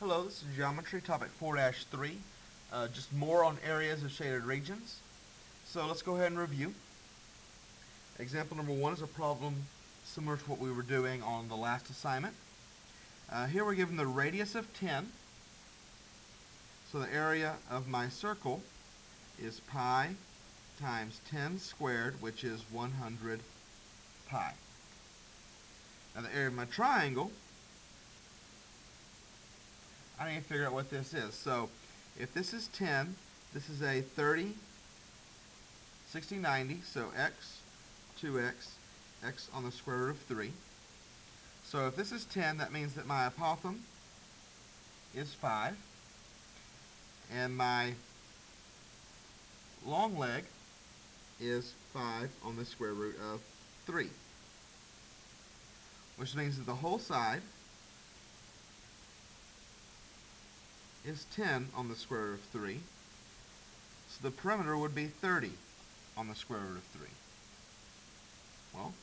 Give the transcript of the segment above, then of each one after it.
Hello, this is Geometry, topic 4-3, just more on areas of shaded regions. So let's go ahead and review. Example number 1 is a problem similar to what we were doing on the last assignment. Here we're given the radius of 10, so the area of my circle is pi times 10 squared, which is 100 pi. Now the area of my triangle, I need to figure out what this is. So if this is 10, this is a 30, 60, 90, so x, 2x, x on the square root of 3. So if this is 10, that means that my apothem is 5, and my long leg is 5 on the square root of 3, which means that the whole side is 10 on the square root of 3. So the perimeter would be 30 on the square root of 3. Well,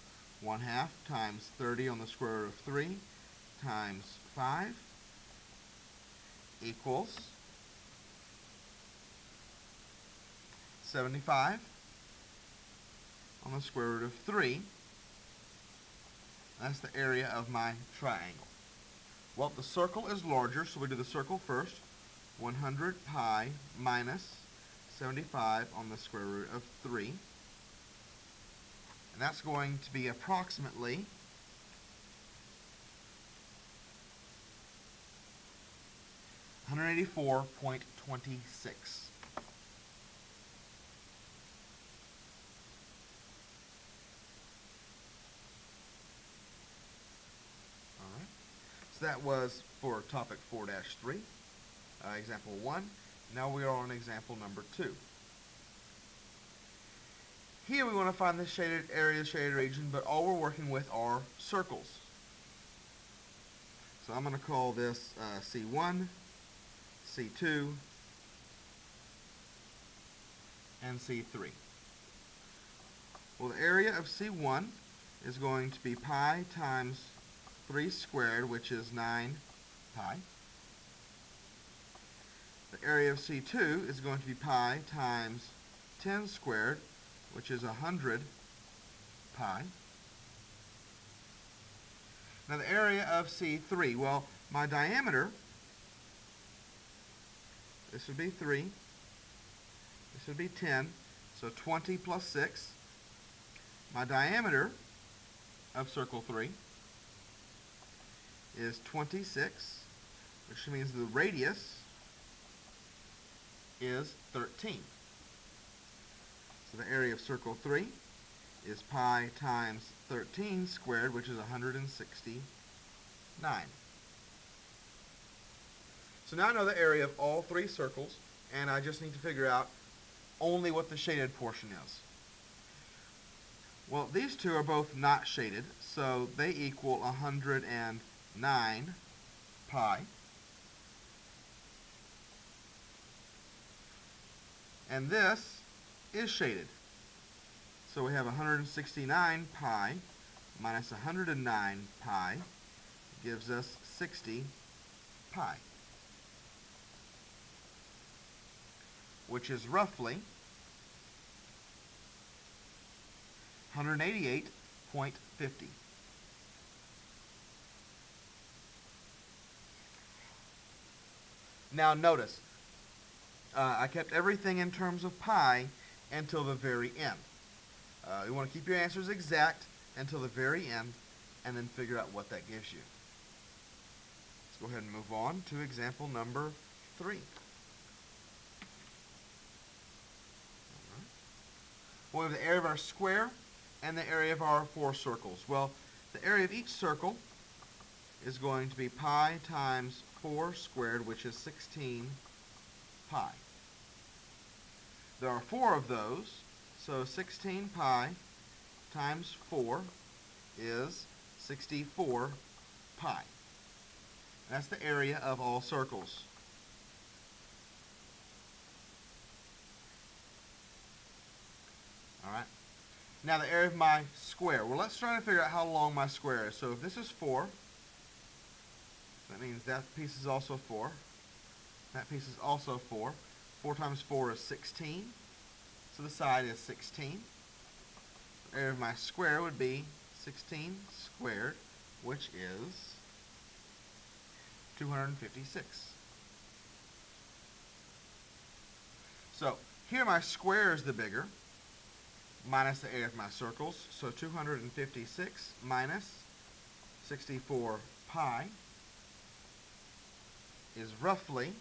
1/2 times 30 on the square root of 3 times 5 equals 75 on the square root of 3. That's the area of my triangle. Well, the circle is larger, so we do the circle first. 100 pi minus 75 on the square root of 3. And that's going to be approximately 184.26. So that was for topic 4-3, example 1. Now we are on example number 2. Here we want to find the shaded area, shaded region, but all we're working with are circles. So I'm going to call this C1, C2, and C3. Well, the area of C1 is going to be pi times 3 squared, which is 9 pi. The area of C2 is going to be pi times 10 squared, which is 100 pi. Now the area of C3, well, my diameter, this would be 3, this would be 10, so 20 plus 6. My diameter of circle 3 is 26, which means the radius is 13. So the area of circle 3 is pi times 13 squared, which is 169. So now I know the area of all 3 circles, and I just need to figure out only what the shaded portion is. Well, these two are both not shaded, so they equal 109 pi. And this is shaded. So we have 169 pi minus 109 pi gives us 60 pi, which is roughly 188.50. Now notice, I kept everything in terms of pi until the very end. You want to keep your answers exact until the very end and then figure out what that gives you. Let's go ahead and move on to example number 3. Well, we have the area of our square and the area of our 4 circles. Well, the area of each circle is going to be pi times 4 squared, which is 16 pi. There are 4 of those, so 16 pi times 4 is 64 pi. That's the area of all circles. All right. Now the area of my square. Well, let's try to figure out how long my square is. So if this is 4, That means that piece is also 4. That piece is also 4. 4 times 4 is 16. So the side is 16. The area of my square would be 16 squared, which is 256. So here my square is the bigger, minus the area of my circles. So 256 minus 64 pi is roughly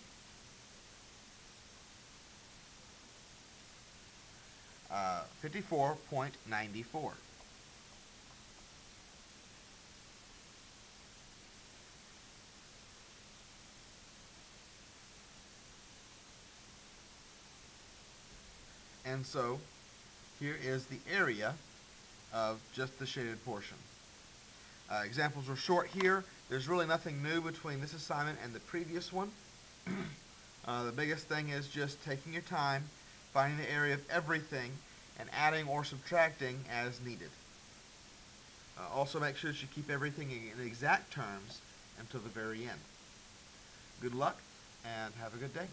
54.94. And so here is the area of just the shaded portion. Examples are short here. There's really nothing new between this assignment and the previous one. The biggest thing is just taking your time, finding the area of everything, and adding or subtracting as needed. Also make sure that you keep everything in exact terms until the very end. Good luck, and have a good day.